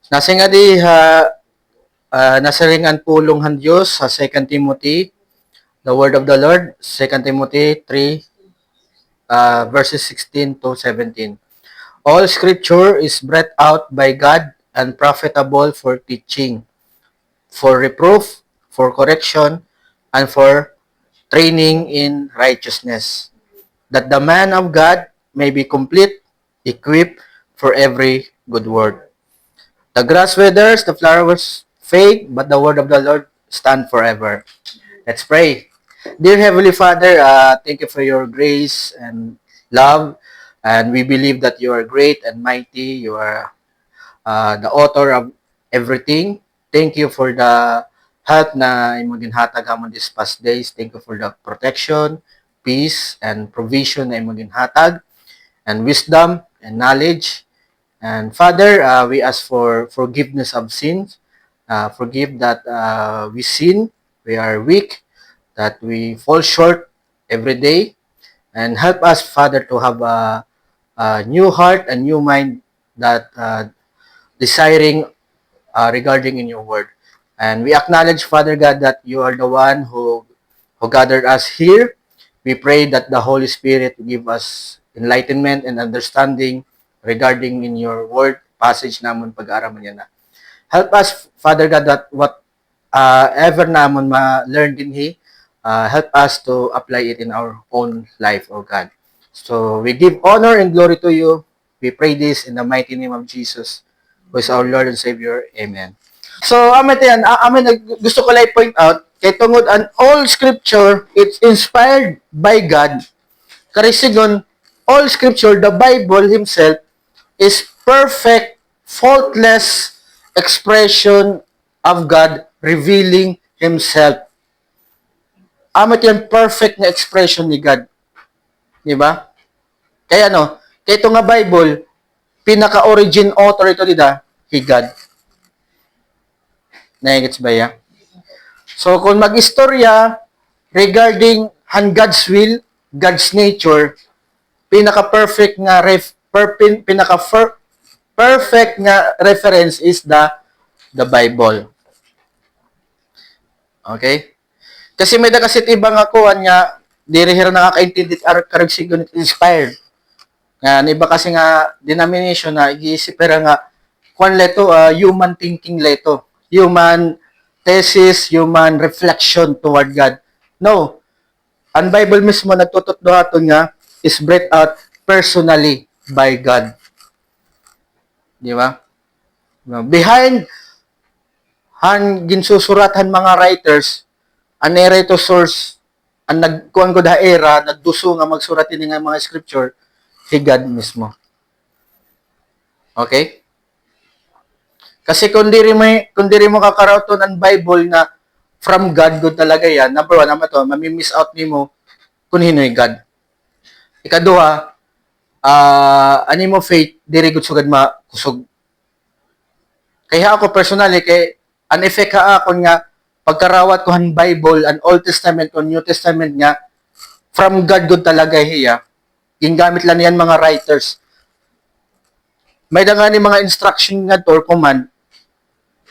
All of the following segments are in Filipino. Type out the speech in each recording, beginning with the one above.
Nasa nga di nasaringan pulong han Diyos sa 2 Timothy, the word of the Lord, 2 Timothy 3, verses 16 to 17. All scripture is breathed out by God and profitable for teaching, for reproof, for correction, and for training in righteousness, that the man of God may be complete, equipped for every good work. The grass withers, the flowers fade, but the word of the Lord stand forever. Let's pray. Dear Heavenly Father, thank you for your grace and love. And we believe that you are great and mighty. You are the author of everything. Thank you for the help na imong ginhatag amon these past days. Thank you for the protection, peace, and provision na imong ginhatag, and wisdom and knowledge. And Father, we ask for forgiveness of sins. Forgive that we sin, we are weak, that we fall short every day, and help us, Father, to have a new heart, a new mind that desiring regarding in your word. And we acknowledge, Father God, that you are the one who gathered us here. We pray that the Holy Spirit give us enlightenment and understanding regarding in your word passage namon pag-aaraman niya na. Help us, Father God, that what ever namon ma-learn din help us to apply it in our own life, O God. So we give honor and glory to you. We pray this in the mighty name of Jesus, who is our Lord and Savior. Amen. So, gusto ko lang point out, kay tungod an all scripture, it's inspired by God. Karisigon, all scripture, the Bible himself, is perfect, faultless expression of God revealing himself. Amat yan perfect na expression ni God. Di ba? Kaya kaya ito nga Bible, pinaka-origin author ito dida, he God. Naigits ba ya? So, kung mag-istorya regarding God's will, God's nature, pinaka-perfect nga perfect nga reference is the Bible. Okay? Kasi may da kasi ibang akuan nga diri hira nakakaintindi karag sigon inspired. Nga iba kasi nga denomination na iisip pero nga kwan leto human thinking leto. Human thesis, human reflection toward God. No. Ang Bible mismo nagtututdo aton nga is breathed out personally by God. Di ba? Behind ginsusuratan mga writers, ang narrator source, ang nagkuhan ko era, nagduso nga magsurat ini nga mga scripture, si God mismo. Okay? Kasi kung diri mo kakarauton ang Bible na from God good talaga yan, number one, naman to, mami-miss out nimo kung hinoy God. Ikaduha, ani mo faith, diri gud sugad makusog. Kaya ako personally, kay an effect ha akon nga pagkarawat ko han Bible, an Old Testament o New Testament nga, from God good talaga hiya, gingamit lang yan mga writers. May da nga ni mga instruction nga to or command,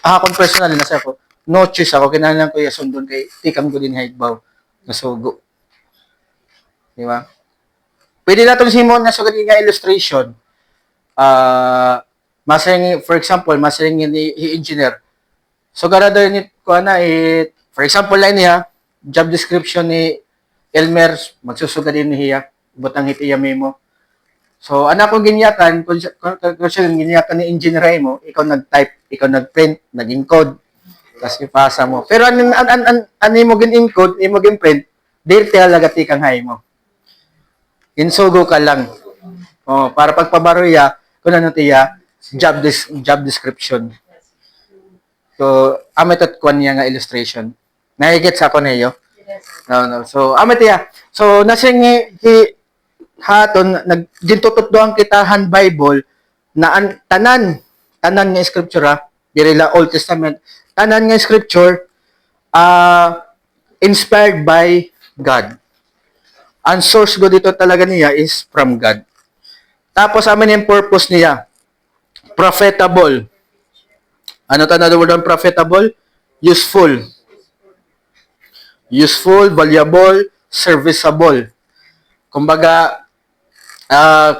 akon personally, nasa ako, no choice ako, kinahanglan ko sundon kay tikam ko din haigbaw, nasugo. Di ba? Pwede na itong simon na sugad nga illustration. Masayang, for example, masayang ni engineer. So, garado ni ko na, for example, lang niya, job description ni Elmer, magsusugad din niya, butang hitiya mo. So, anak kong ginyatan, kung siya ginyatan ni engineer mo, ikaw nag-type, ikaw nag-print, nag-encode, tapos ipasa mo. Pero ano mo gin-encode, mo gin-print, dahil talaga tikang hay mo. Insugo ka lang. Oh, para pagpabaroya, kung ano tiya, job description. So, ametot kwan niya nga illustration. Nahigit sa ako niyo. No. So, ametiya. So, nasing haton nagdintutuddoan kita han Bible na tanan nga scripture diri la Old Testament, tanan nga scripture inspired by God. Ang source ko dito talaga niya is from God. Tapos amin yung purpose niya, profitable. Ano to another word on profitable? Useful. Useful, valuable, serviceable. Kumbaga,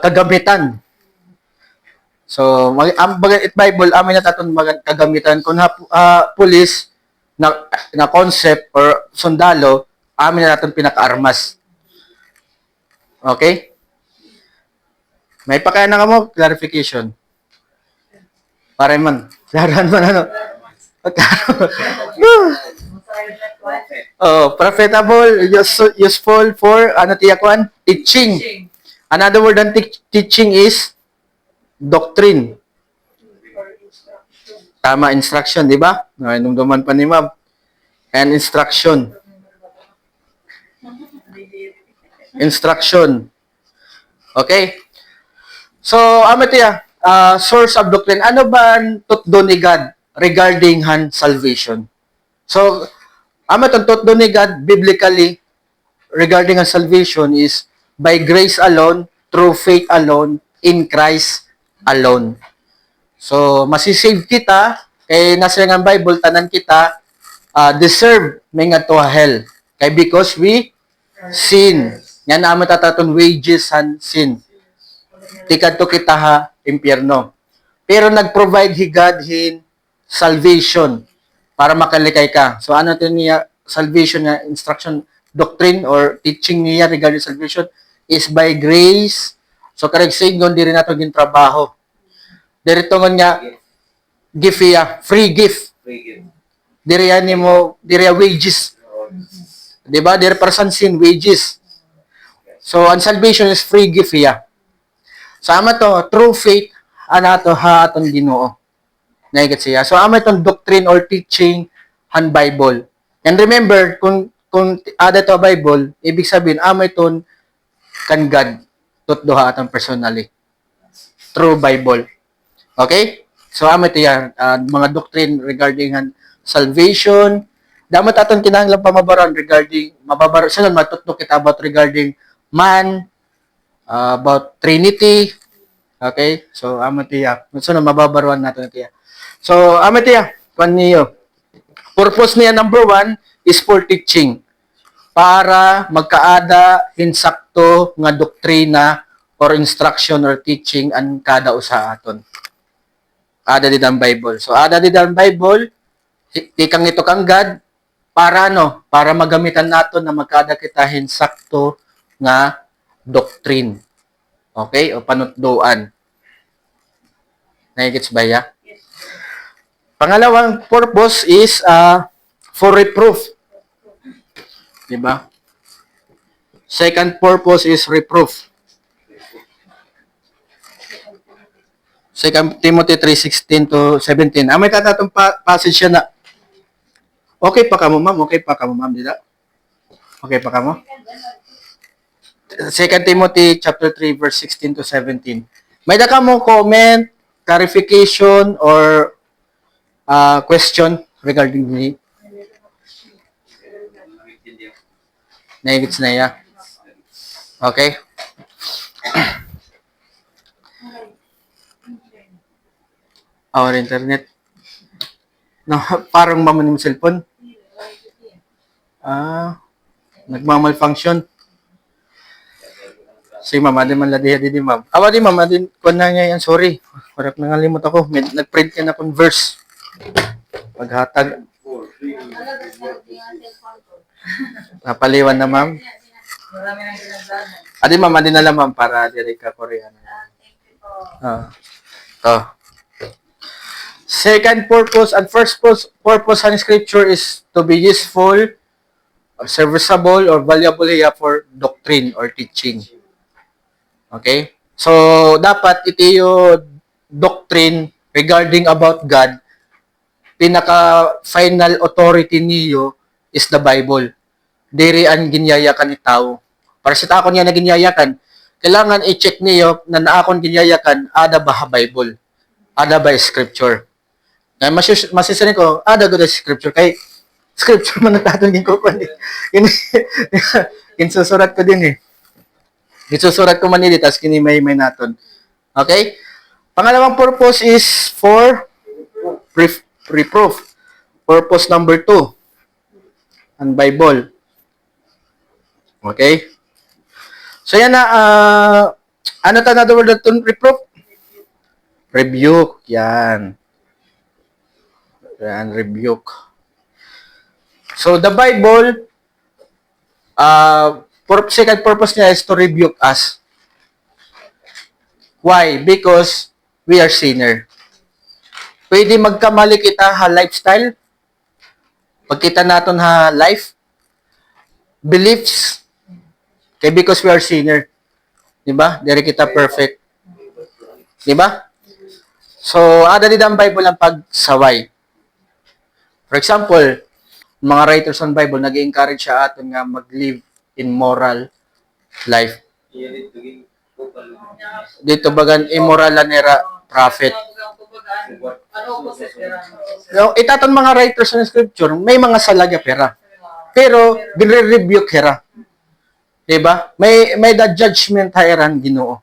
kagamitan. So, ang it Bible, amin na taton kagamitan. Kung police na concept or sundalo, amin na natin pinaka-armas. Okay? May pakaya na ka mo, clarification. Para man. Laran man ano. Profitable, useful for, ano tiyakuan? Teaching. Another word on teaching is doctrine. Tama, instruction, di ba? Nung pa ni ma'am. And instruction. Instruction. Okay? So, amatiya, source of doctrine. Ano ba ang tutdo ni God regarding han salvation? So, amatong tutdo ni God biblically regarding ang salvation is by grace alone, through faith alone, in Christ alone. So, masisave kita, kay nasa nga Bible, tanan kita, deserve may nga to hell. Kay because we sin. Yan na matataton wages and sin. Tikad to kita ha, impyerno. Pero nag-provide hi God hin salvation para makalikay ka. So ano to niya salvation na instruction, doctrine or teaching niya regarding salvation is by grace. So karag singon diri nato gin trabaho. Dirito nga gift ya, free gift. Diri yan mo, diri wages. Diba? Diri person sin wages. So, ang salvation is free gift ya. Sama to, true faith, anato ha atong Ginoo. Naigat siya. So, ama itong doctrine or teaching han Bible. And remember, kung ada to Bible, ibig sabihin, ama itong kan God, tutduha atong personally. True Bible. Okay? So, ama ito yan, mga doctrine regarding han salvation. Damat atong kinahanglan pamabaran regarding, mababaro, saan matutno kita about regarding man, about Trinity. Okay? So, amatiya. So, mababaruan natin ito. So, amatiya. Kwan niyo. Purpose niya number 1 is for teaching. Para magkaada hinsakto nga doktrina or instruction or teaching ang kada usa aton. Ada di ang Bible. So, ada di ang Bible, tikang ito kang God, para ano? Para magamitan nato na magkada kita hinsakto nga doctrine. Okay? O panutdoan. Naigits ba ya? Yes. Pangalawang purpose is for reproof. Diba? Second purpose is reproof. 2 Timothy 3:16 to 17. May tatatong passage siya na okay pa ka mo, ma'am? Okay pa ka mo, ma'am? Dida? Okay pa ka mo? 2 Timothy chapter 3 verse 16 to 17. May da ka mo comment, clarification, or question regarding me? Naigits na ya. Okay? Our internet. No, parang mamanim cellphone. Nagmamalfunction. Si mama din man ladiha di ma'am. Awa di mama din kun na nga yan, sorry. Harap nangalimot ako. Nag-print ka na converse. Paghatag. Napaliwan na ma'am. Adi mama din na ma'am para diri ka Koreano. Second purpose and first purpose ng scripture is to be useful, or serviceable, or valuable here for doctrine or teaching. Okay? So, dapat ito yung doctrine regarding about God, pinaka-final authority niyo is the Bible. Diri ang ginyayakan ni tao. Para sa takon niya na ginyayakan, kailangan i-check niyo na naakon ginyayakan, ada ba Bible? Ada ba scripture? Na masisanin ko, ada good scripture. Kay scripture man natatong ko pa. Insusurat ko din eh. Isusurat ko man nili, tapos kinimay naton. Okay? Pangalawang purpose is for reproof. Purpose number 2, ang Bible. Okay? So yan na, ano ta another word to reproof? Rebuke. Yan. Yan, rebuke. So the Bible, second purpose niya is to rebuke us. Why? Because we are sinner. Pwede magkamali kita ha lifestyle, pagkita naton ha life, beliefs, kay because we are sinner. Diba? Dari kita perfect. Diba? So, ada din ang Bible ang pagsaway. For example, mga writers on Bible, nag-encourage siya aton nga mag-live in moral life. Dito bagan immoral la nera prophet. No, itaton mga writers ng scripture, may mga salagya pera. Pero gire-rebuke hera. Diba? May the judgment hairan Ginoo.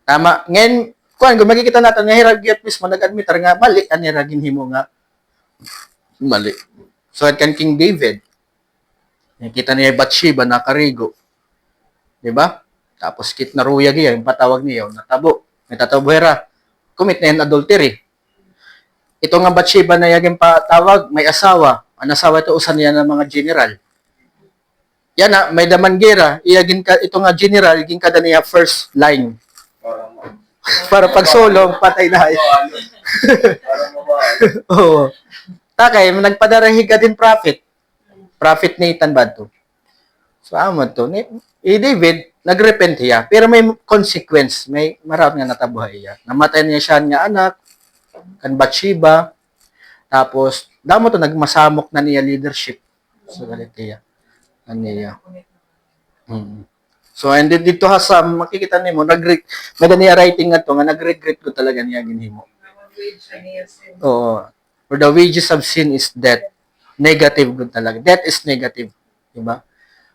Tama. Ngayon, kung makikita natin nga hiragyat mismo nag-admit nga mali ang hiragin himo nga mali. So at kan King David, nakita niya Bathsheba nakarigo. Diba? Tapos kit naruyag iya, yung patawag niya, natabo. May tatabo hera. Commit na yung adultery. Ito nga Bathsheba na yaging patawag, may asawa. Ang asawa ito, usan niya ng mga general. Yan na, may damanggera. Iyagin ka, ito nga general, iging kada niya first line. Para pag solong, patay na. Oo. Takay, nagpadarahi ka din prophet. Prophet Nathan ba ito? So, amon to. David, nagrepent siya. Pero may consequence. May marami nga natabuhay siya. Namatay niya siya nga anak. Kan Bathsheba. Tapos, damo to, nagmasamok na niya leadership. So, galit niya. Niya. So, and then dito sa makikita nimo may niya writing nga to nga nag-regret ko talaga niya ginhimo. Oo. For the wages of sin is death. Negative good talaga. Death is negative, di ba?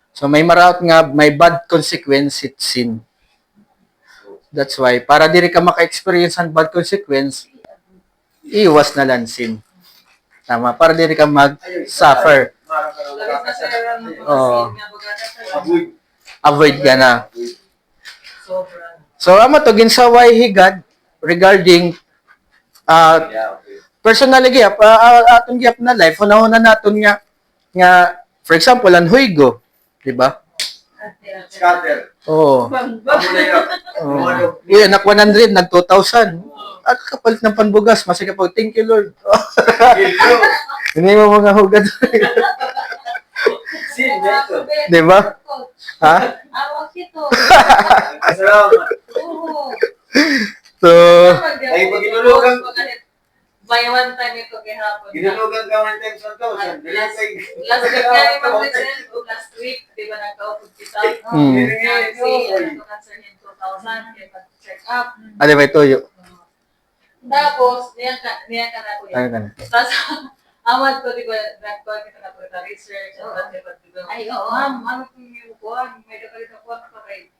So may maraot nga may bad consequence it sin. That's why para diri ka maka-experience ang bad consequence, iwas na lang sin. Tama, para diri ka mag-suffer. Oh. Avoid ka na. So, amo to ginsaway higad regarding personally gyap aton gyap na life una naton nga for example ang huygo, di ba? Scatter. Oh. Yeah, nak 100 nag 2,000. At kapalit ng panbugas, masaya po. Thank you Lord. Hindi mo mga hugad. Di ba? Ha? Awak ito. So, ay pag inulugan By one time ito gihapon. inulugan ka man time sa to. Last week nga ni Pag-present, last week, di ba nagkaupod kita? Cancer him 2,000, kaya pag-check up. ano ba ito? Tapos, niya ka na ko Ano yan. ka na? Tapos, amad ko, di ba, nagkuhan kita na po ita research, ay, oo, ma'am, ano kung yung kuhan, may dakalit na kuhan pa kay,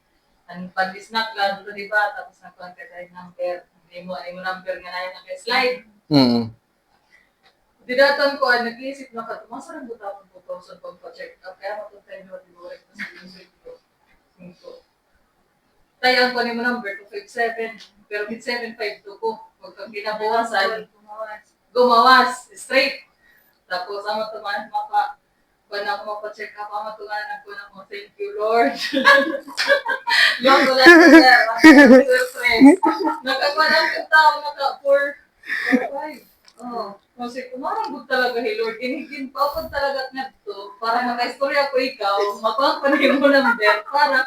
ang pag-snack lang, di ba, tapos nagkuhan ka tayo number, hindi mo number nga na yung slide. Didatan ko, nag-iisip na ka, masarang buta akong 2,000 pag pa-check up, kaya matuntay nyo, di ba, na sa music ko. Tayo ko ni mo number 257, pero 752 ko, huwag kang ginabawasan, gumawas, straight. Tapos, ama tumahan, kung ako mapacheck up, ama tumahan ko na mo, thank you, Lord. Lord, wala na stress. Nakakuha ng tao, naka-4, 5. Oh, kasi kumarambog talaga, hey Lord, inigin pa ako talaga nga to, para maka-istorya ko ikaw, makuha pa rin mo number, para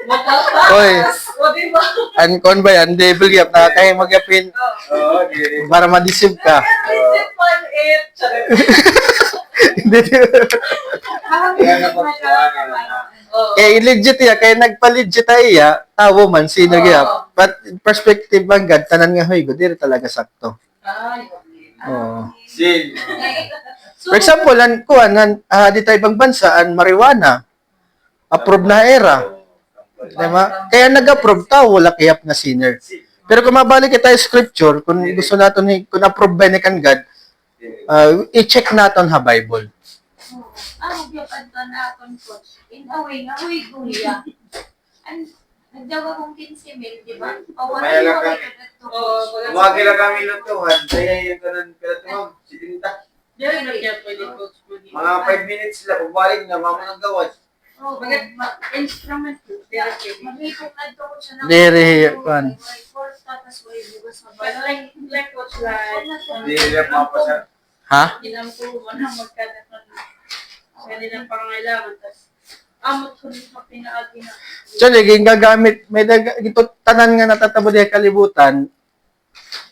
makapass. O, diba? Ankon ba yan? Devil yap na kaya mag-yapin para ma-deceive ka. Isip 1-8. Hindi. Kaya legit ya, kaya nagpa-legit ya, tawo man, sino gyap. But perspective man gad, tanan nga hoy, diri talaga sakto. Ay, okay. Oo. sin. So, For example, di tayo ibang bansa, ang marijuana, approve na era. Diba? Kaya nag-approve tao, wala kayap na sinner. Pero kung mabalik kita sa scripture, kung gusto natin, kung approve ba ni kan God, i-check natin ha Bible. Ang yung kanto na akong coach. In a way, nga, uy, guya. Nagdawa kong 15 mil, di ba? O, wala May yung alam kami ka. kadto. Tumagila kami lutuhan. Kaya yung ganun pala tumam. Silinta. Diyan na kaya pwede coach mo dito. Mga 5 minutes lang. Bumalik na. Mama ng gawas. Oo, Instrument po. Pero pwede. mag-ipong kadto ko siya ng Diri, kwan. course, tapos way bugas na But like coach like. Hindi nila mapasar. Ha? Inampulo mo na magkadat ng pwede ng pangailangan. Tapos, amot ko din sa pinaagi na. Actually, gagamit, ito, tanan nga natatabo diya kalibutan,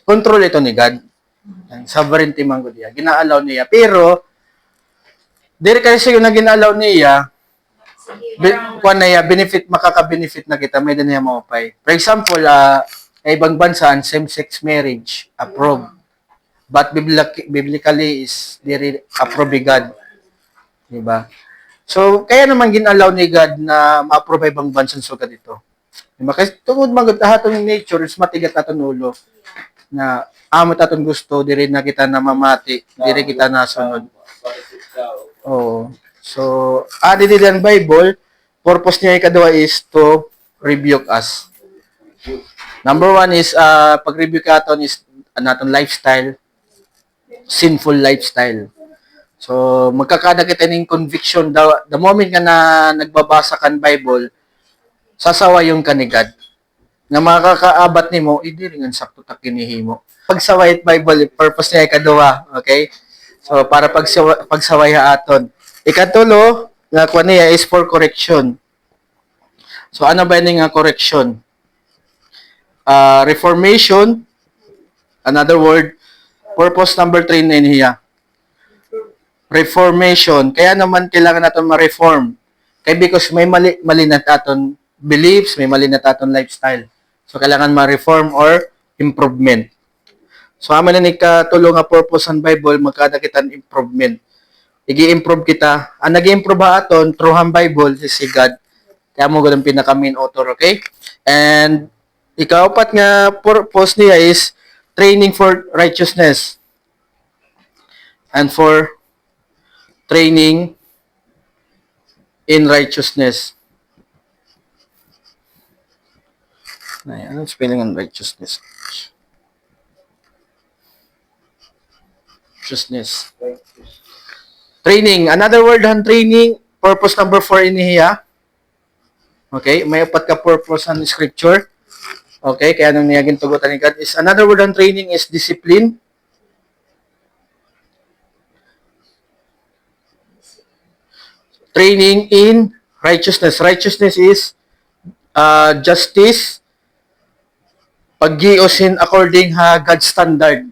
control ito ni God. Ang sovereignty man ko diya. Ginaalaw niya. Pero, diri kasi yung na ginaalaw niya, kuan na ya, benefit, makaka-benefit na kita, may din niya maupay. For example, sa ibang bansa, same-sex marriage, approved. But biblically is diri approved by God. Diba? So, kaya naman ginalaw ni God na ma-approve ibang bansang sugat ito. Diba? Kasi tungod magod aton ng nature, is matigat aton ulo na amot aton gusto, diri na kita namamati, diri kita nasunod. Oo. So, di din Bible, purpose niya ikaduha is to rebuke us. Number one is, pag-rebuke aton is naton lifestyle, sinful lifestyle. So, magkakada kita ng conviction. The moment ka na nagbabasa kan Bible, sasawa yung kanigad. Na makakaabat ni mo, hindi rin ang sakto ta kinihimo. Pagsaway at Bible, purpose niya ikaduha. Okay? So, para pagsaway ha aton. Ikatulo, nga kuha niya is for correction. So, ano ba yung nga correction? Reformation, another word, purpose number 3 na niya. Reformation. Kaya naman kailangan natin ma-reform. Kaya because may mali na aton beliefs, may mali na aton lifestyle. So, kailangan ma-reform or improvement. So, amin na ikatulong nga purpose ng Bible, magkada kita improvement. Igi-improve kita. Ang nag-improve aton through ang Bible is si God. Kaya mo ganun pinaka-main author, okay? And ikaapat nga purpose niya is training for righteousness and for training in righteousness. Ay, anong spelling on righteousness? Righteousness. Training. Another word on training. Purpose number 4 inihiya. Okay? May upat ka purpose on scripture. Okay? Kaya nung niyagin tugutan ni God is another word on training is discipline. Training in righteousness. Righteousness is justice, paggiusin according ha God's standard.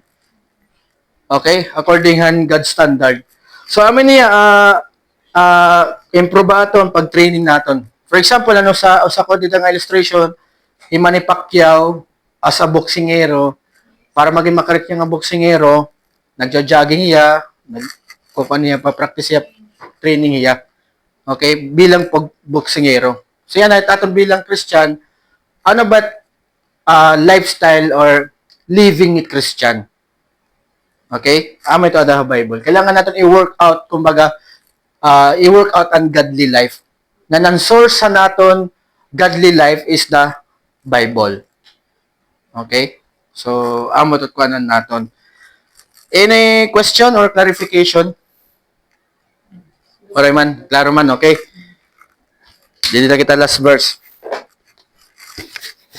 Okay? According ha God's standard. So, amin niya, improve aton pag-training naton. For example, sa ko dito ng illustration, si Manny Pacquiao as a boksingero, para maging makarik niya nga boksingero, nagja-jogging niya, pa-practice niya, training niya. Okay? Bilang boksingero. So, yan, aton bilang Christian, ano ba lifestyle or living it Christian? Okay? Ito ada Bible. Kailangan natin i-work out, kumbaga, i-work out ang godly life. Na ang source sa naton godly life is the Bible. Okay? So, ito kuanan naton. Any question or clarification? Okay man, klaro man, okay? Dito na kita last verse.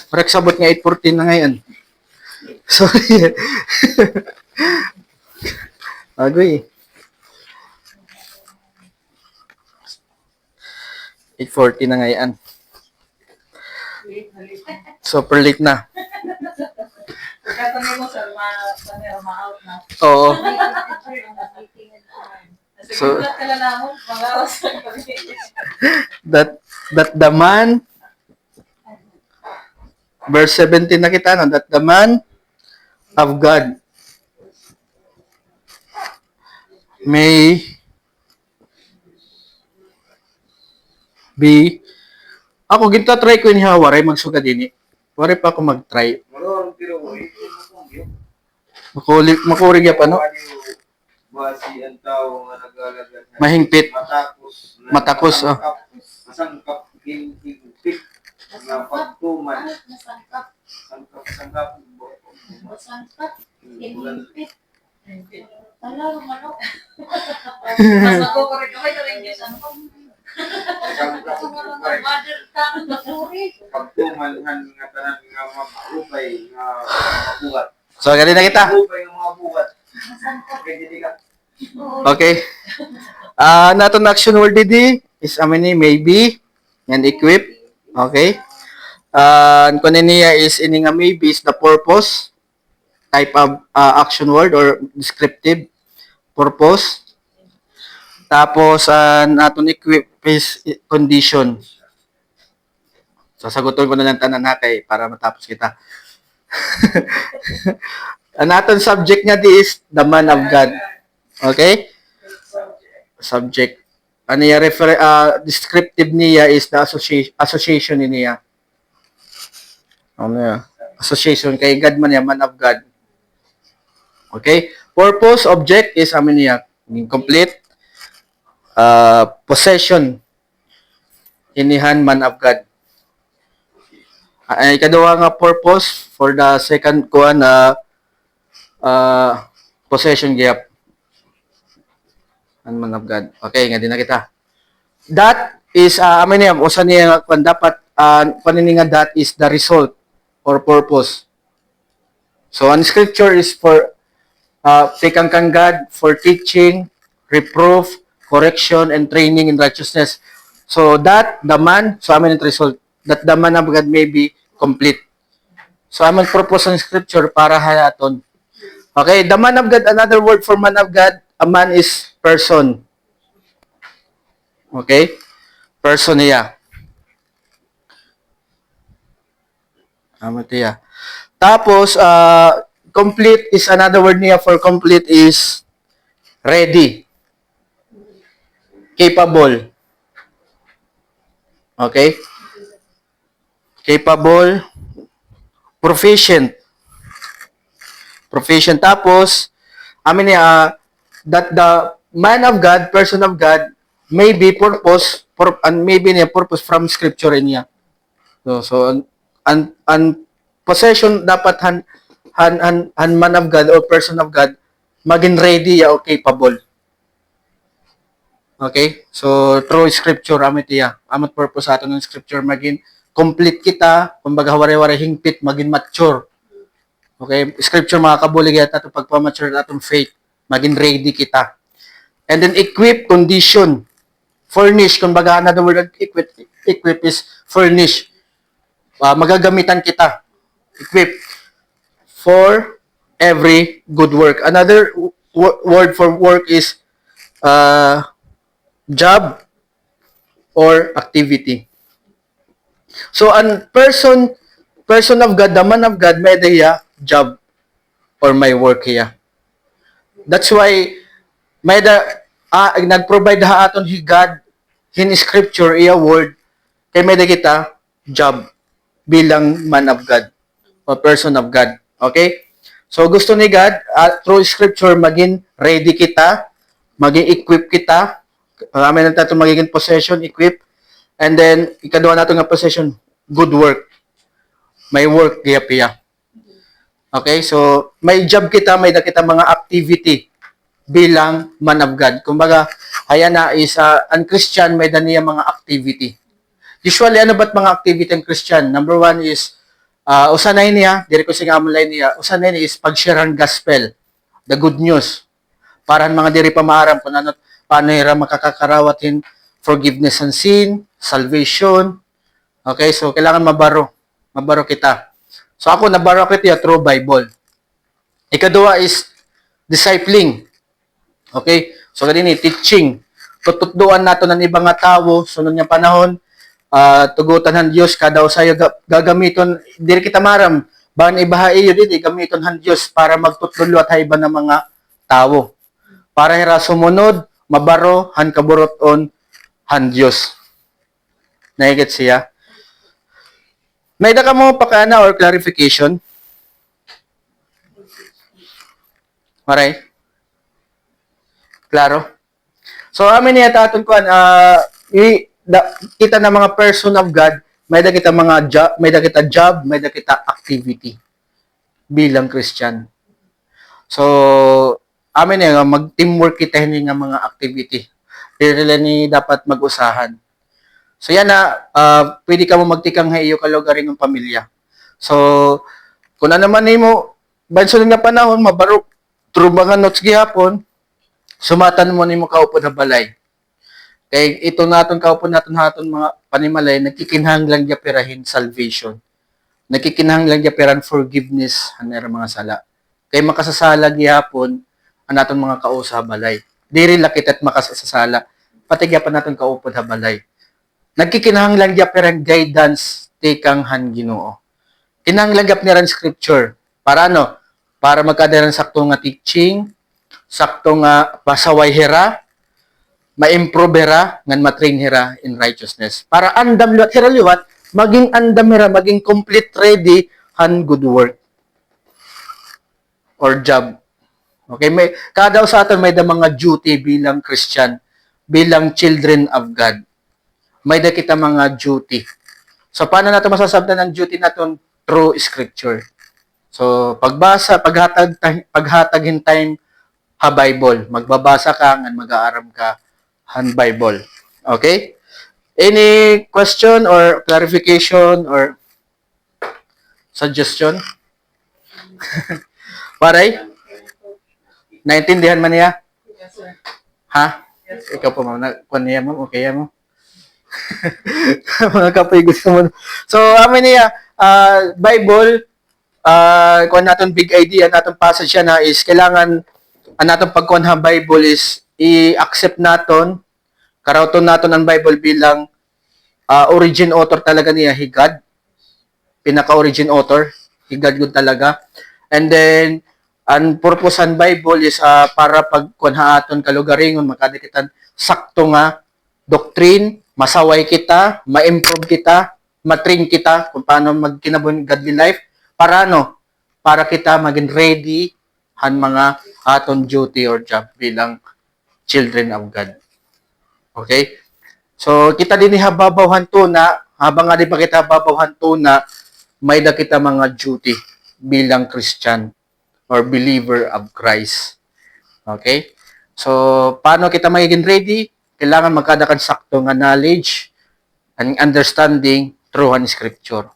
Parang sabot nga 8:14 na ngayon. Sorry. Agoy. 8:40 na ngayon. Super late na. Pagkatanong mo sir, ma-out na. Oo. So, ka lang mo, mag-awas lang kami. That the man, verse 17 na kita, no? That the man of God may be, ako ginta try ko niya, waray magsugad ini. Waray pa ako mag-try. Maroon, pero ito kung yun. Makurig ya pa, no? Basi ang tao nga nag-alagad. Mahingpit. Matakos, oh. Masangkap, hingpit. Nga pagtuman. Nasangkap. Sangkap. Masangkap. Hinipit. Talagang ano. Mas makukurik ako ito rin yun. Mother tongue, masuri. Pagtumanhan nga tanan nga mapupay nga mabuhat. So, ganun na kita. Mapupay nga mabuhat. Masangkap. Kaya hindi ka. Okay. Nato na action word didi is amini maybe and equip. Okay. Kunin niya is ini nga maybe is the purpose type of action word or descriptive purpose. Tapos naton equip is condition. Sasaguton ko na lang tanan na kay para matapos kita. Naton subject niya di is the man of God. Okay? Subject. Ano niya descriptive niya is the association niya. Ano niya? Association kay God man niya, man of God. Okay? Purpose, object is amin niya complete. Possession inihan man of God. Ay kadua nga purpose for the second kuan possession gap. And man of God. Okay, nga din na kita. That is amin niya usa niya kung dapat panini nga that is the result or purpose. So an scripture is for pikang kang God for teaching, reproof, correction and training in righteousness. So that the man, so amin ang result that the man of God may be complete. So amin purpose ng scripture para hayaton. Okay, the man of God, another word for man of God, a man is person. Okay? Person niya. Amatiya. Tapos, complete is another word niya for complete is ready. Capable. Okay? Capable. Proficient. Proficient. Tapos, amin niya, that the man of God, person of God, may be purpose, and maybe niya purpose from scripture niya. So an possession dapat han man of God or person of God maging ready ya o capable. Okay? So through scripture amit ya. Amot purpose ato ng scripture maging complete kita, kumbaga wari-wari hingpit maging mature. Okay? Scripture makakabulig yata ito pagpamature atong faith. Maging ready kita. And then equip, condition. Furnish, kumbaga another word equip is furnish. Magagamitan kita. Equip for every good work. Another word for work is job or activity. So, an person of God, the man of God, may diya job or may work hiya. That's why may nag-provide ha aton hi God in scripture iya word kay may kita job bilang man of God or person of God. Okay? So gusto ni God through scripture maging ready kita, maging equip kita. Marami na tayo magiging possession, equip. And then ikaduha nato nga possession, good work. May work giya. Okay? So may job kita, may kita mga activity bilang man of God. Kumbaga, ayan na is ang Christian may daniya mga activity. Usually, ano ba't mga activity ng Christian? Number one is, usanay niya, diri ko siya amulay niya, usanay niya is pag-share ang gospel, the good news. Para mga diri pamaharam kung ano, paano hira makakakarawatin forgiveness and sin, salvation. Okay, so kailangan mabaro kita. So ako, nabaro kita through Bible. Ikaduha is discipling. Okay? So, ganini, teaching. Tututduan nato ng ibang nga tawo, sunod niya panahon, tugutan ng Diyos, kada usayo gagamiton, diri kita maram, bahan ibahay yun, gamiton ng Diyos para magtutlulo at haiba ng mga tawo. Para hira sumunod, mabaro, han kaburoton, han Diyos. Naigit siya. Naida ka mo pakana or clarification? Maray? Klaro? So, amin niya taton kuan kita na mga person of God, may da kita mga job, may da kita activity bilang Christian. So, amin niya mag-teamwork kita hindi nga mga activity. Dili ni dapat mag-usahan. So, yan na, pwede ka mo magtikang hayo kalugaring ng pamilya. So, kung ano man nimo, bansun nga panahon, mabarok, trubangan notes gihapon, sumatan mo nimo kaupod na balay. Kay ito naton kaupod naton haton mga panimalay, nagkikinahanglan gya perahin salvation. Nagkikinahanglan gya peran forgiveness hanera mga sala. Kay makasasala gihapon ang naton mga kausa balay. Diri lakit at makasasala. Pati gya pa naton kaupod ha balay. Nagkikinahanglan gya perang guidance tikang han Ginoo. Kinahanglan gap niran scripture. Para ano? Para magkadaran sakto nga teaching, sakto nga pasaway hera, ma-improve hera, ngan matrain hera in righteousness. Para andam liwat hera liwat, maging andam hera, maging complete ready han good work or job. Okay, may kada sa aton may da mga duty bilang Christian, bilang children of God. May da kita mga duty. So paano nato masasabtan ang duty naton? Through scripture. So pagbasa, paghatag hintay ha Bible, magbabasa ka ngan mag-aaram ka han Bible. Okay? Any question or clarification or suggestion? Paray? Naintindihan man niya? Yes, sir. Ha? Yes, Ikaw po, ma'am. Kung niya, ma'am, okay mo? Mga kapay gusto mo. So, amin niya, Bible, kung natin big idea, natin passage yan na is, kailangan, ang natin pagkuhan ha Bible is, i-accept natin, karauton natin ang Bible bilang origin author talaga niya, he God. Pinaka-origin author, he God good talaga. And then, ang purpose ng Bible is para pagkuhan aton kalugaringon, makadikitan sakto nga doctrine, masaway kita, ma-improve kita, matrain kita kung paano magkinabon godly life. Para ano? Para kita maging ready han mga aton duty or job bilang children of God. Okay? So, kita din hababawhan to na, habang nga di pa kita hababawhan to na, may da kita mga duty bilang Christian or believer of Christ. Okay? So, paano kita magiging ready? Kailangan magkadakan sakto nga knowledge and understanding through an scripture.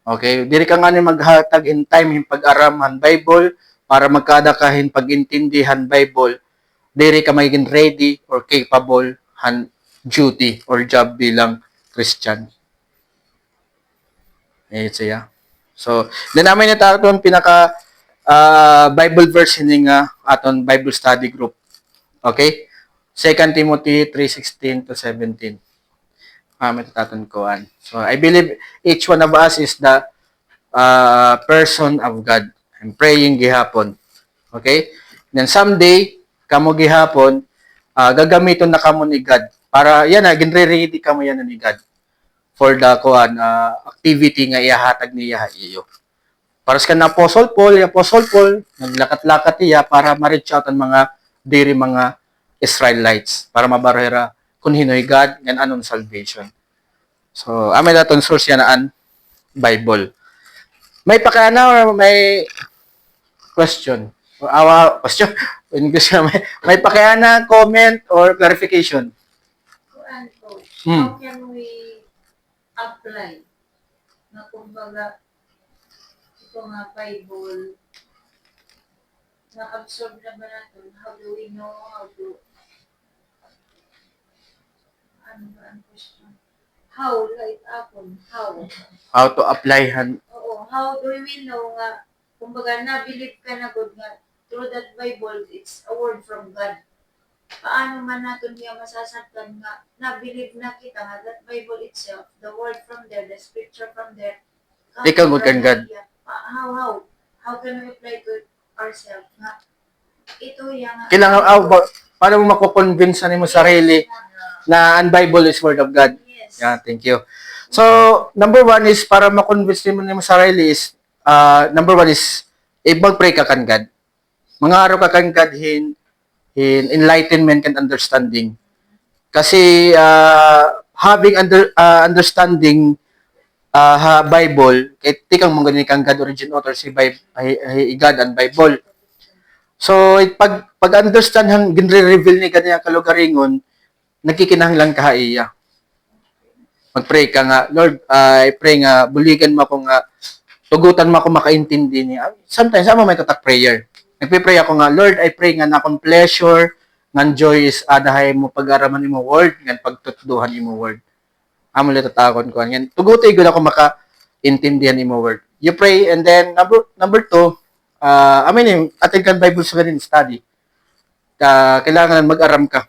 Okay? Diri ka nga ni maghatag in time yung pag-aram han Bible para magkadakahin pag-intindihan Bible. Diri ka magiging ready or capable han duty or job bilang Christian. Siya. So, namin na taton pinaka Bible verse ini nga aton Bible study group. Okay? 2 Timothy 3:16 to 17. Matatatun koan. So, I believe each one of us is the person of God. I'm praying gihapon. Okay? Then someday, kamo gihapon, gagamiton na kamo ni God. Para, yan ginre-ready kamo yan ni God for the activity nga ihahatag niya iyo. Para sa kanang Apostle Paul, naglakat-lakat niya para ma-reach out ang mga diri mga Israelites para mabarera kung hinoy God and anong salvation. So, amay daton source yan an Bible. May pakana or may question? Question? English may pakana, comment, or clarification? Kuan ko, Hmm. how can we apply na kumbaga ito nga Bible na-absorb na ba natin? How do we know how to ano ba ang question? How, like ako, how? How to apply han Oo, how do we know nga kumbaga na-believe ka na good nga through that Bible, it's a word from God. Paano man natin niya masasaktan nga na-believe na kita nga that Bible itself, the word from there, the scripture from there. Ikaw good kan God. How can we apply to ourselves nga ito yung Kailangan paano mo mako-convince mo sarili na ang Bible is word of God? Yes. Yeah, thank you. So, number one is para ma-convince mo sarili is number one is mag-pray ka kan God. Mangaro ka kang God in enlightenment and understanding. Kasi having understanding Bible, kay tikang mong ganun kang God origin author si Bible, God and Bible. So, pag understand hang ginre-reveal ni kanya kalugaringon, nagkikinahanglan ka iya. Mag-pray ka nga, Lord, I pray nga, buligan mo ako nga, tugutan mo ako makaintindi niya. Sometimes, may tatak prayer. Nagpipray ako nga, Lord, I pray nga na akong pleasure, ngan joy is adahay mo pag-araman mo word, ngan pagtutduhan mo word. Amo li tatakon ko. Ngan, tugutoy gud ako makaintindihan mo word. You pray, and then, number 2, attend ka Bible study study. Kailangan mag-aram ka.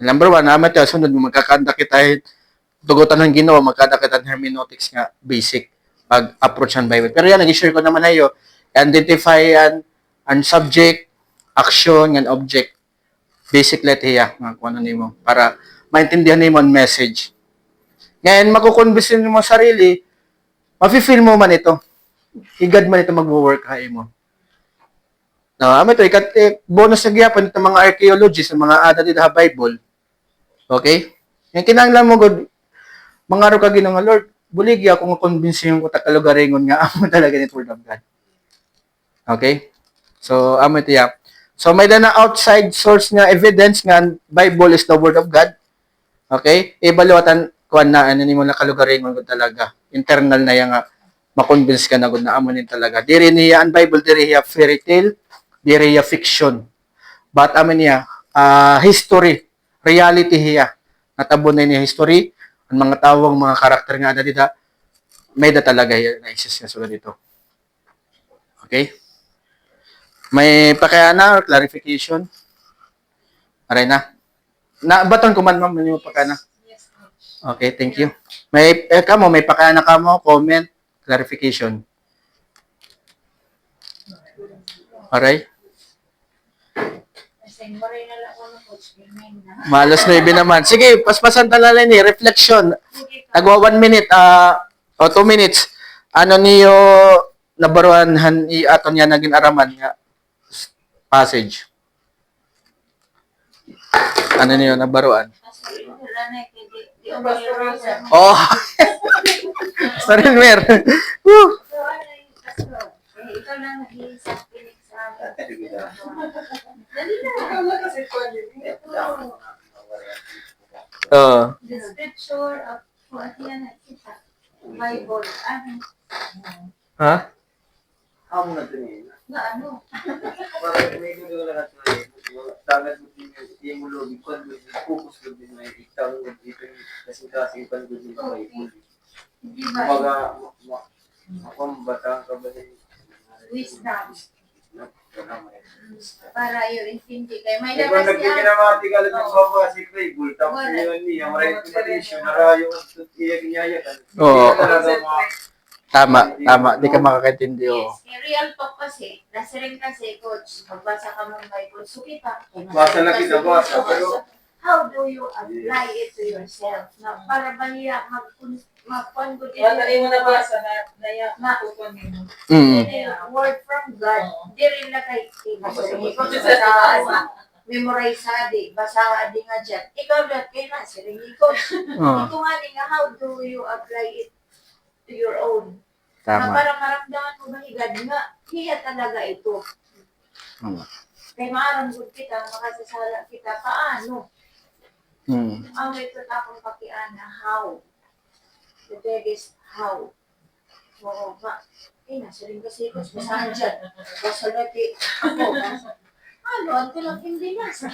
Number 1, amat sunod mo, magkakanta kita, tugutan ng Ginoo, magkakanta kita ng hermeneutics nga, basic, pag-approach ng Bible. Pero yan, nag-share ko naman ayo, identify an subject, action, and object. Basic let hiya, mga kung ano nimo, para maintindihan nimo ang message. Ngayon, makukonvince mo sarili, mafe-feel mo man ito. Igad man ito mag-work ha mo. Ito, bonus na gyapon ito mga archaeologists, mga ada dito ha Bible. Okay? Yung kinahanglan mo, God, mangaro ka Ginoo nga, Lord, buligi ako nga konbinsiyon ko takalugaringon nga amo talaga ni Word of God. Okay? So, amo ito ya. So, may na outside source nga evidence nga Bible is the Word of God. Okay? Ibaluatan kuan na ano nimo na kalugaringon ko talaga. Internal na yang makonvince ka na gud na amo nin talaga. Diri niya ang Bible diri hiya fairy tale, diri hiya fiction. But amo niya history, reality hiya. Natabo na niya history, ang mga tawong mga karakter nga ada dita may da talaga hiya na exist nga sila dito. Okay? May pakayana or clarification? Aray na. Baton ko man ma'am nimo pakana. Okay, thank you. May may pakayana ka mo, comment, clarification. Aray. Malas 9 naman. Sige, paspasan talaga ni reflection. Tagwa 1 minute o 2 minutes. Ano niyo nabaruan aton niya naging araman nga passage. Ano niyo nabaruan? Oh. Sorry, Mer. Woo. Ikaw lang nag-iisa sa the scripture of what yan nakita. Bible. Ha? Amo na ito niya. Na ano? Para may gulo na ito niya. Tangan mo din yung mo lobby. Focus ko din na itaw mo dito. Kasi pan ko din na may gulo. Hindi ba? Kumbaga, bata ka ba din? Wisdom. Para yung intindi kayo. May Kung labas niya. nagkikinamati ka lang ng baba si Craig, tapos yun niya, maraming information, narayo ang iyak-iyakan. Oo. Tama. Di ka makakaintindi. Yes. Real talk kasi. Nasa rin kasi, coach, magbasa ka ng Bible. So kita. Basa na kita, basa. Pero, how do you apply it to yourself? Na para ba niya mag-convert Wala mo na basa na matutunan mo. word from God. Di rin na kay memorize adi, basa adi nga dyan. Ikaw lahat kayo na, siringi ko. Ito nga nga, how do you apply it to your own? Na Tama. parang maramdaman mo ba higad nga, hiya talaga ito. Kaya maarangod kita, makasasala kita, paano? Ang ito tapong pakiana, how? The beg is how? Oo ba? Nasa rin kasi ko, saan dyan? Basta lagi, ako, ano, ang tilang hindi nasa.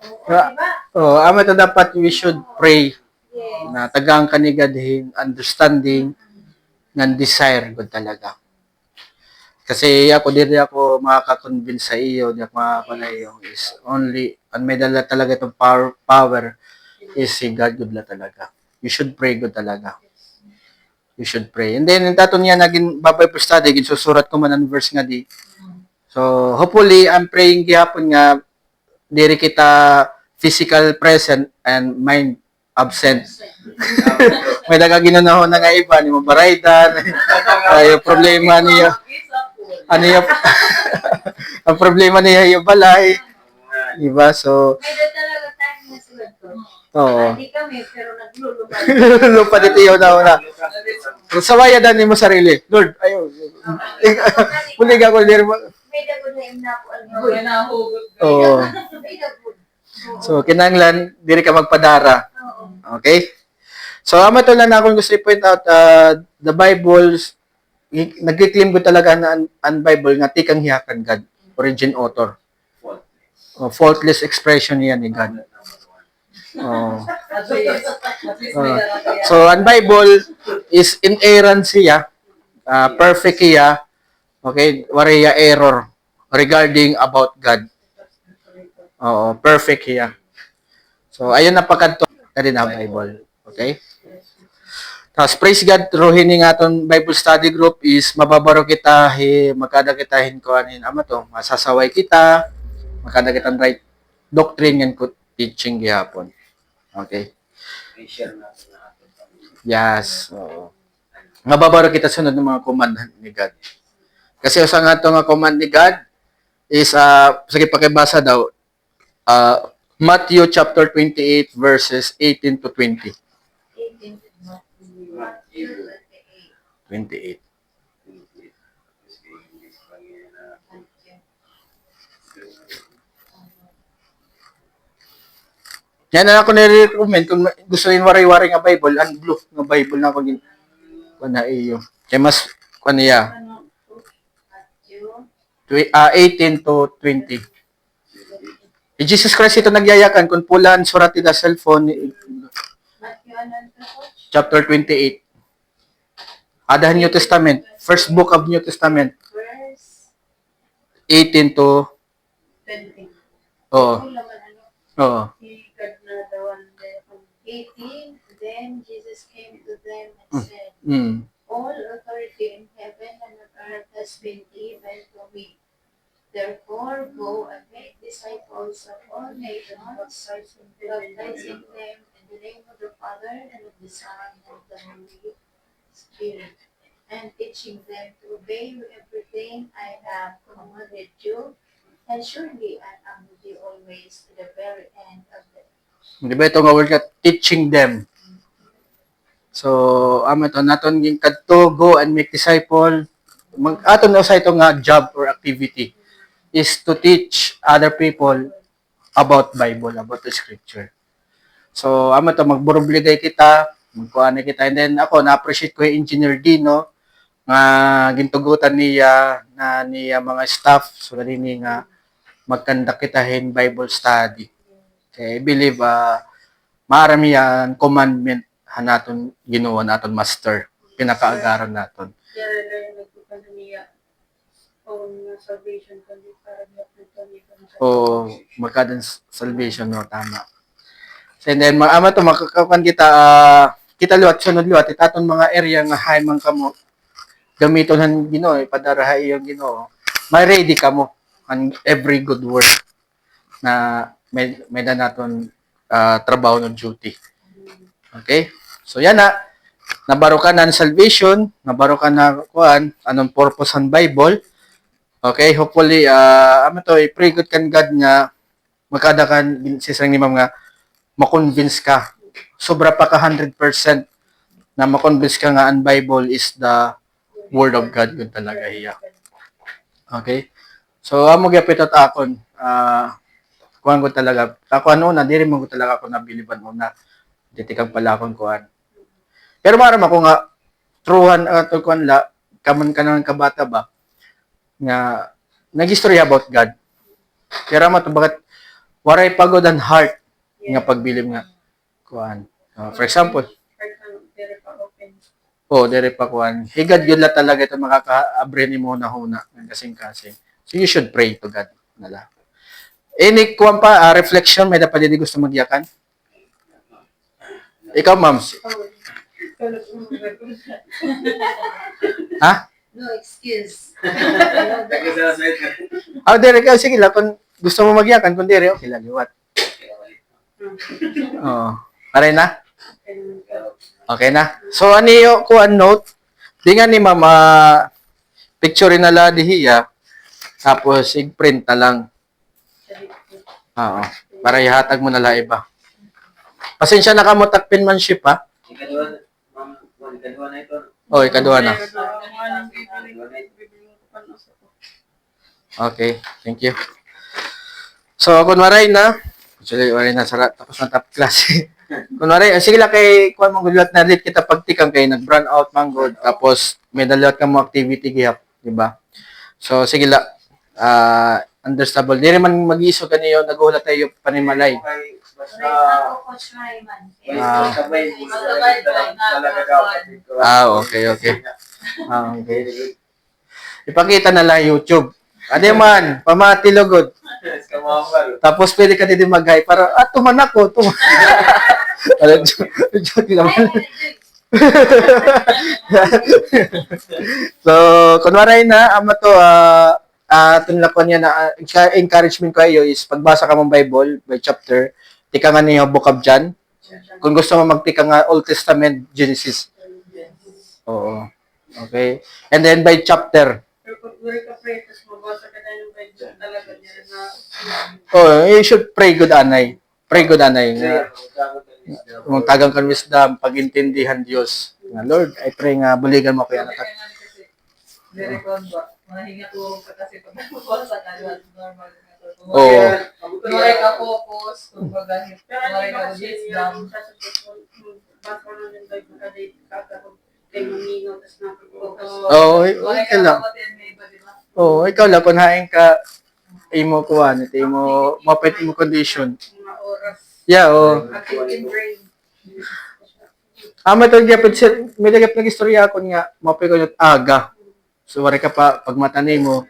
Oo, diba? Amo ito dapat we should pray Yes. na tagang kanigadhin, understanding, ng desire ko talaga. Kasi ako makaka-convince sa iyo, di ako makaka-iyo is only, ang may dala talaga itong power is si God good la talaga. You should pray good talaga. You should pray. And then, tato niya naging babay po study, susurat ko man ang verse nga di. So, hopefully, I'm praying gihapon nga, diri kita physical present and mind absent. May daga ginanahon na nga iba, ni mabaraydan, ay problema niya. ano yung, ang problema niya yung balay. Diba? So, May doon talaga time na sila to. oo. Hindi kami, pero naglulubad. Lupa dito yun na una. Sawayadan mo sarili. Lord, ayaw. Mulig ako din mo. May dagod na imna po. Kaya nahugot. Oo. May dagod. So, kinanglan, diri ka magpadara. Oo. Okay? So, ito lang na akong gusto i-point out, the Bible, nag-claim ko talaga na ang Bible nga tikang hiyakan God, origin author. Faultless expression yan ni God. Oh. At least may dala kaya. So, ang Bible is inerrancy siya, perfect siya, okay, wariya error regarding about God. Oo, perfect siya. So, ayun na pagkanto na rin ang Bible. Okay? Tapos, praise God, ruhin nga itong Bible study group is mababaro kita, magkada kita hinkuhanin, to, masasaway kita, magkada kitang right doctrine yan ko teaching gihapon. Okay? I-share natin na ating pamilya. Yes. Oo. Mababaro kita sunod ng mga command ni God. Kasi usa nga ito nga command ni God is, sige pakibasa daw, Matthew chapter 28 verses 18 to 20. 28. Yan na ako nire-recommend kung gusto niyo wari-wari nga Bible, ang blue nga Bible na ako na iyo. Kaya mas niya 18 to 20. Si Jesus Christ ito nagyayakan kung pulan surat ita cellphone chapter 28. Adahan New Testament, first book of New Testament, 18 to 20. oo. Oo. 18, then Jesus came to them and said, Mm. all authority in heaven and on earth has been given to me. Therefore, go and make disciples of all nations, baptizing them in the name of the Father and of the Son and of the Holy Spirit, and teaching them to obey everything I have commanded you. And surely I am with you always to the very end of the Di ba ito nga word nga, teaching them. So, ito naton ging kadto go and make disciple. Aton na sa ito nga job or activity is to teach other people about Bible, about the scripture. So, ito magburubligay kita, magkuan kita. And then ako na-appreciate ko yung Engineer Dino nga gintugutan niya na niya mga staff so dali nga magkandak kitahin Bible study. Kaya I believe marami yan commandment naton ginawa naton master pinakaagaran naton. Kaya lang nagpupunta niya on salvation kundi para niya O magkadang salvation no tama. So, and then to makakakuan kita kita luwat sunod luwat itaton mga area nga hay man kamo gamiton han Ginoo ipadarahay yung Ginoo. May ready kamo on every good work na may na naton trabaho ng duty. Okay? So yan na. Nabaro ka na ng salvation, nabaro ka na kuan, anong purpose ng Bible. Okay, hopefully pray good kan God nga magkada kan sisang ni ma'am nga ma-convince ka. Sobra pa ka 100% na ma-convince ka nga ang Bible is the word of God yun talaga hiya. Okay? So amo gyapit at akon kuan ko talaga. Ako na diri mo ko talaga ako nabiliban mo na titikang pala akong kuan. Pero maram ako nga truhan ato kuan la kaman kanang kabata ba nga nagistorya about God. Kaya to bakit waray pagod ang heart nga pagbilib nga kuan. For example, dere pa kuan. Higad yun la talaga ito makaka-abre ni mo na huna ng kasing-kasing. So you should pray to God nala. Any kuwan pa, reflection, may dapat hindi gusto magyakan? Ikaw, ma'am. Ha? no excuse. Dere ka, sige lang, kung gusto mo magyakan, kung dere, okay lang, what? Oo. Aray na? Okay na? So, ano yung kuwan note? Di nga ni ma'am, picture na la dihiya, tapos i-print na lang. Oo. Para ihatag mo na la iba. Pasensya na ka mo tag penmanship ha. Ikaduha, ma'am, ikaduha na ito. Oh, ikaduha na. Okay, thank you. So, kunwaray na. Actually, waray na sarat. Tapos na top klase. Kunwaray, sige lang kay kuha mong gulat na lit kita pagtikang kay nag-run out manggod. Tapos, may dalat ka mo activity gihap. Diba? So, sige lang. Understandable. Di rin man mag-iso kaniyo, nagulat tayo panimalay. Okay, basta, Ako, Coach Rayman. sabay, talaga dapat. Okay. Okay. Ipakita na lang YouTube. Ano man, pamati lugod. Tapos pwede ka din mag-hi para, tuman ako, tuman. Joke lang. So, kunwaray na, ama to, tunlakon niya na, encouragement ko iyo is, pagbasa ka mong Bible, by chapter, tika nga niyo book of John. Kung gusto mo magtika nga Old Testament, Genesis. Oo. Okay. And then by chapter. Oh, you should pray good anay. Pray good anay. Kung tagang kan wisdom, pagintindihan Dios. Nga Lord, I pray nga buligan mo kaya natak. Very good ba? Mahinga tulong ka kasi pag nababasa ka, normal na to. Oo. Kunwari ka focus, kumbaga, kunwari ka wisdom. Okay lang. Oo, ikaw lang kung hain ka imo kuan, ito imo mapait mo condition. Yeah, oh. Ama to gyapon sir, may gyapon nag istorya ako nga mapay ko yung aga. So wari ka pa pag matanay mo,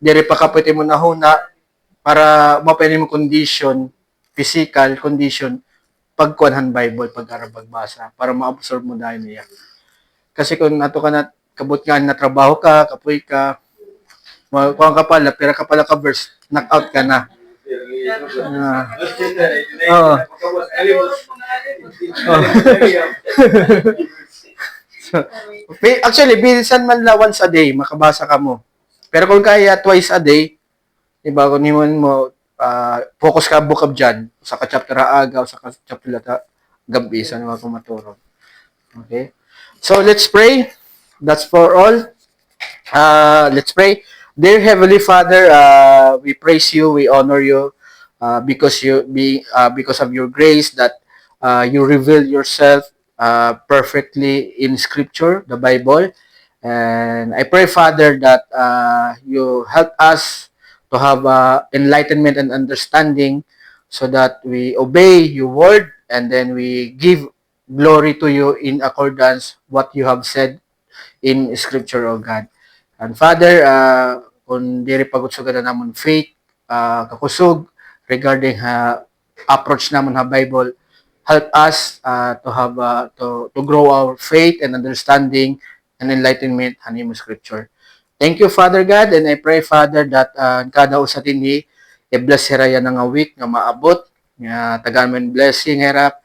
dire pa ka pwede mo nahuna para mapay mo condition, physical condition pagkuanhan Bible pag ara pagbasa para ma-absorb mo dahil niya. Kasi kung ato ka na kabut nga na trabaho ka, kapoy ka, kuha ka pala, pera ka pala ka verse, knock out ka na. Oo. Actually, bilisan man lang once a day, makabasa ka mo. Pero kung kaya twice a day, diba, kung himuin mo, focus ka book of John, sa ka-chapter aga, o sa ka-chapter lata, gabi, sa mga kumaturo. Okay? So, let's pray. That's for all. Let's pray. Dear Heavenly Father, we praise you, we honor you, because of your grace that you reveal yourself perfectly in Scripture, the Bible. And I pray, Father, that you help us to have enlightenment and understanding so that we obey your word and then we give glory to you in accordance what you have said in Scripture, O God. And Father, kung diri pagutsugan na namon faith, kakusog regarding approach namon ha Bible, help us to have to grow our faith and understanding and enlightenment hanim Scripture. Thank you, Father God, and I pray, Father, that kada usa dinhi i-bless hiraya nga week nga maabot nga tagaan blessing hirap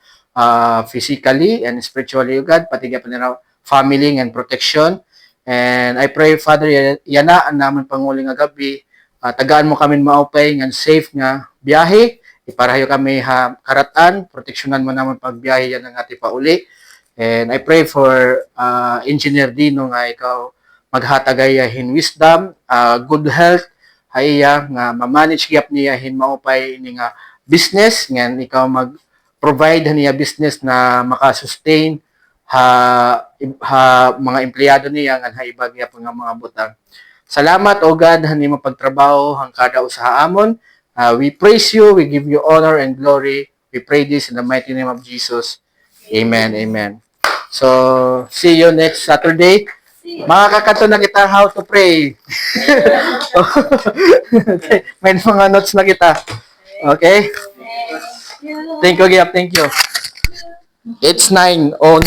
physically and spiritually, O God, pati gyapon na family and protection. And I pray, Father, yana ang naman panguli nga gabi, tagaan mo kami maupay nga safe nga biyahe, iparahayo kami karatan, proteksyonan mo naman pagbiyahe yan ang ati pauli. And I pray for Engineer Dino nga ikaw maghatagay hin wisdom, good health, haiya nga ma-manage gyap niya hin maupay ni nga business, nga ikaw mag-provide niya business na makasustain mga empleyado niya nga haibag po nga mga butang. Salamat, O God, hani mo pagtrabaho hang kada usa amon. We praise you, we give you honor and glory. We pray this in the mighty name of Jesus. Amen, amen. So, see you next Saturday. Makakakanto na kita how to pray. May mga notes na kita. Okay? Thank you, Giap. Thank you. It's 9 on.